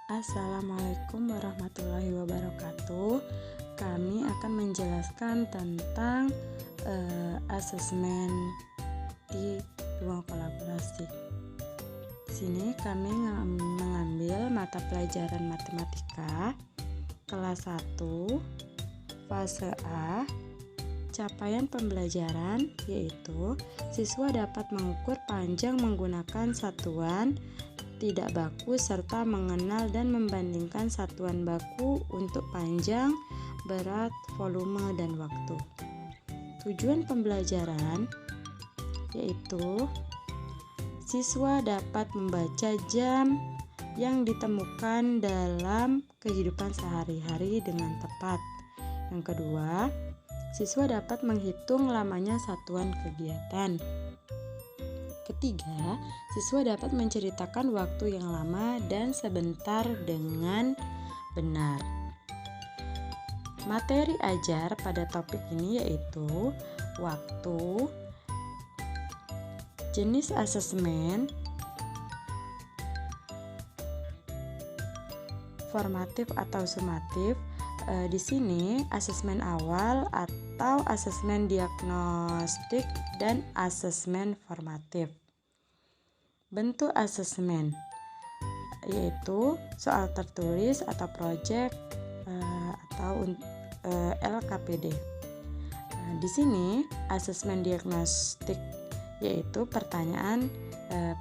Assalamualaikum warahmatullahi wabarakatuh. Kami akan menjelaskan tentang asesmen di ruang kolaborasi. Di sini kami mengambil mata pelajaran matematika kelas 1 fase A. Capaian pembelajaran yaitu siswa dapat mengukur panjang menggunakan satuan tidak baku serta mengenal dan membandingkan satuan baku untuk panjang, berat, volume, dan waktu. Tujuan pembelajaran yaitu siswa dapat membaca jam yang ditemukan dalam kehidupan sehari-hari dengan tepat. Yang kedua, siswa dapat menghitung lamanya satuan kegiatan. Ketiga, siswa dapat menceritakan waktu yang lama dan sebentar dengan benar. Materi ajar pada topik ini yaitu waktu, jenis asesmen, formatif atau sumatif. Di sini asesmen awal atau asesmen diagnostik dan asesmen formatif. Bentuk asesmen yaitu soal tertulis atau proyek atau LKPD. Di sini asesmen diagnostik yaitu pertanyaan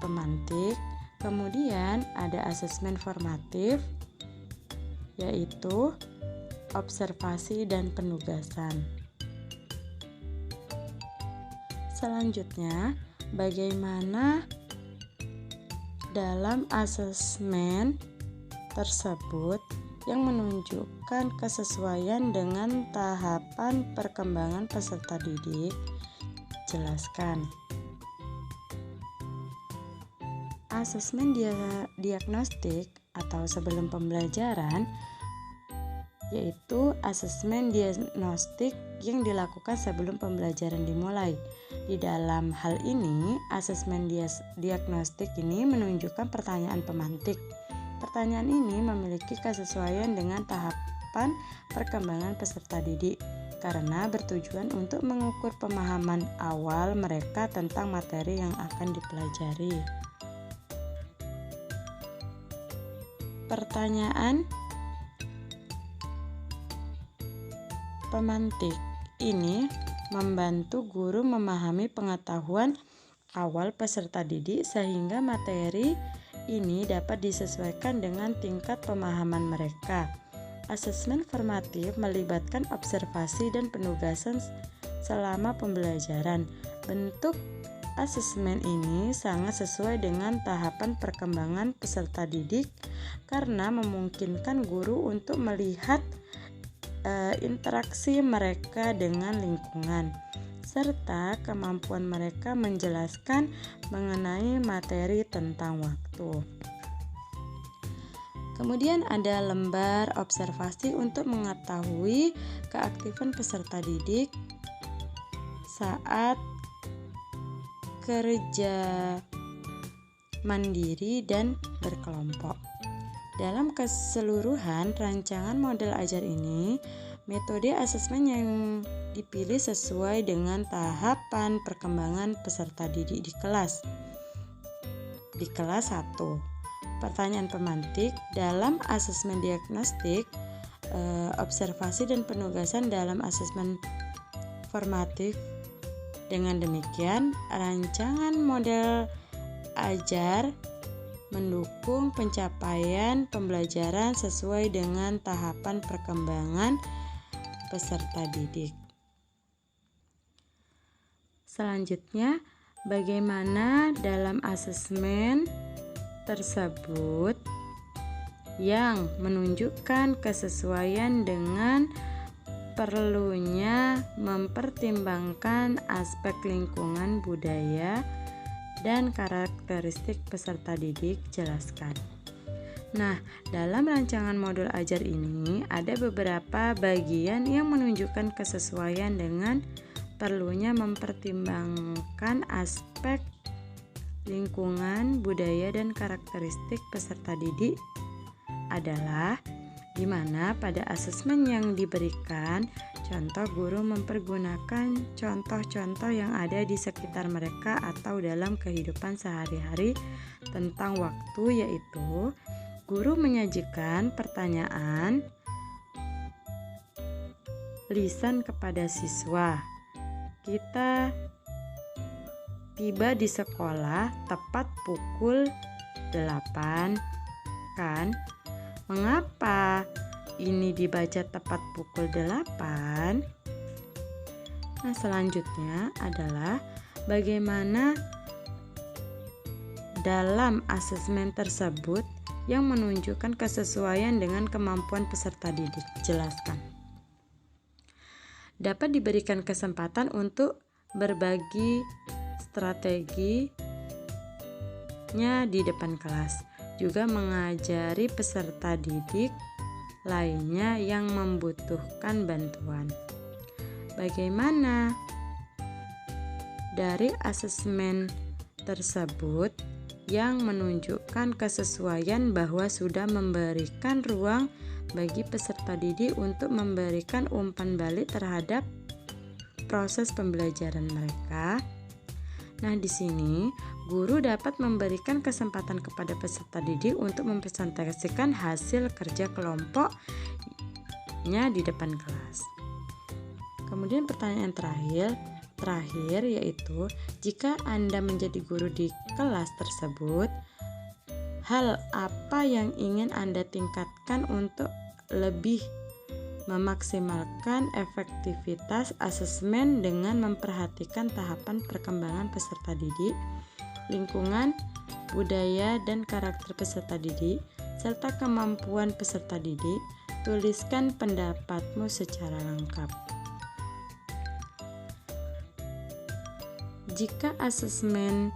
pemantik. Kemudian ada asesmen formatif yaitu observasi dan penugasan. Selanjutnya, bagaimana dalam asesmen tersebut yang menunjukkan kesesuaian dengan tahapan perkembangan peserta didik? Jelaskan. Asesmen diagnostik atau sebelum pembelajaran yaitu asesmen diagnostik yang dilakukan sebelum pembelajaran dimulai. Di dalam hal ini, asesmen diagnostik ini menunjukkan pertanyaan pemantik. Pertanyaan ini memiliki kesesuaian dengan tahapan perkembangan peserta didik karena bertujuan untuk mengukur pemahaman awal mereka tentang materi yang akan dipelajari. Pertanyaan pemantik ini membantu guru memahami pengetahuan awal peserta didik sehingga materi ini dapat disesuaikan dengan tingkat pemahaman mereka. Asesmen formatif melibatkan observasi dan penugasan selama pembelajaran. Bentuk asesmen ini sangat sesuai dengan tahapan perkembangan peserta didik karena memungkinkan guru untuk melihat interaksi mereka dengan lingkungan serta kemampuan mereka menjelaskan mengenai materi tentang waktu. Kemudian ada lembar observasi untuk mengetahui keaktifan peserta didik saat kerja mandiri dan berkelompok. Dalam keseluruhan rancangan model ajar ini, metode asesmen yang dipilih sesuai dengan tahapan perkembangan peserta didik di kelas. Di kelas 1, pertanyaan pemantik dalam asesmen diagnostik, observasi dan penugasan dalam asesmen formatif. Dengan demikian, rancangan model ajar mendukung pencapaian pembelajaran sesuai dengan tahapan perkembangan peserta didik. Selanjutnya, bagaimana dalam asesmen tersebut yang menunjukkan kesesuaian dengan perlunya mempertimbangkan aspek lingkungan, budaya, dan karakteristik peserta didik? Jelaskan. Nah, dalam rancangan modul ajar ini ada beberapa bagian yang menunjukkan kesesuaian dengan perlunya mempertimbangkan aspek lingkungan, budaya, dan karakteristik peserta didik adalah di mana pada asesmen yang diberikan, contoh guru mempergunakan contoh-contoh yang ada di sekitar mereka atau dalam kehidupan sehari-hari tentang waktu, yaitu guru menyajikan pertanyaan lisan kepada siswa. Kita tiba di sekolah tepat pukul 8, kan? Mengapa ini dibaca tepat pukul 8? Nah, selanjutnya adalah bagaimana dalam asesmen tersebut yang menunjukkan kesesuaian dengan kemampuan peserta didik. Jelaskan. Dapat diberikan kesempatan untuk berbagi strateginya di depan kelas. Juga mengajari peserta didik lainnya yang membutuhkan bantuan. Bagaimana dari asesmen tersebut yang menunjukkan kesesuaian bahwa sudah memberikan ruang bagi peserta didik untuk memberikan umpan balik terhadap proses pembelajaran mereka. Nah, di sini guru dapat memberikan kesempatan kepada peserta didik untuk mempresentasikan hasil kerja kelompoknya di depan kelas. Kemudian pertanyaan terakhir yaitu, jika Anda menjadi guru di kelas tersebut, hal apa yang ingin Anda tingkatkan untuk lebih memaksimalkan efektivitas asesmen dengan memperhatikan tahapan perkembangan peserta didik, lingkungan, budaya, dan karakter peserta didik, serta kemampuan peserta didik? Tuliskan pendapatmu secara lengkap. Jika asesmen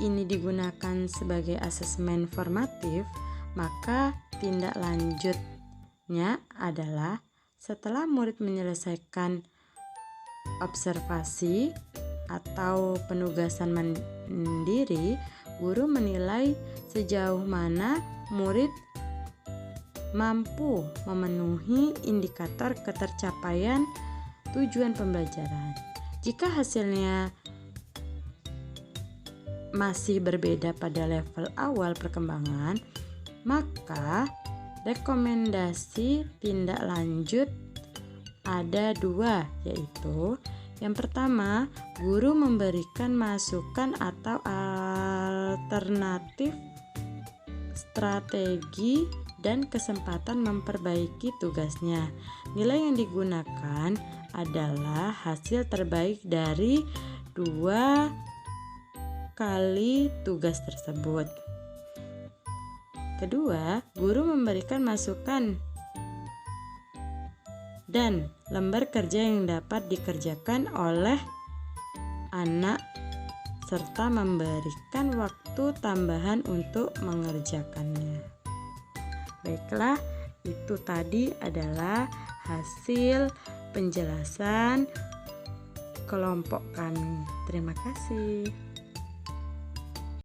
ini digunakan sebagai asesmen formatif, maka tindak lanjutnya adalah setelah murid menyelesaikan observasi atau penugasan mandiri, guru menilai sejauh mana murid mampu memenuhi indikator ketercapaian tujuan pembelajaran. Jika hasilnya masih berbeda pada level awal perkembangan, maka rekomendasi tindak lanjut ada 2, yaitu yang pertama, guru memberikan masukan atau alternatif strategi dan kesempatan memperbaiki tugasnya. Nilai yang digunakan adalah hasil terbaik dari 2 kali tugas tersebut. Kedua, guru memberikan masukan dan lembar kerja yang dapat dikerjakan oleh anak serta memberikan waktu tambahan untuk mengerjakannya. Baiklah, itu tadi adalah hasil penjelasan kelompok kami. Terima kasih.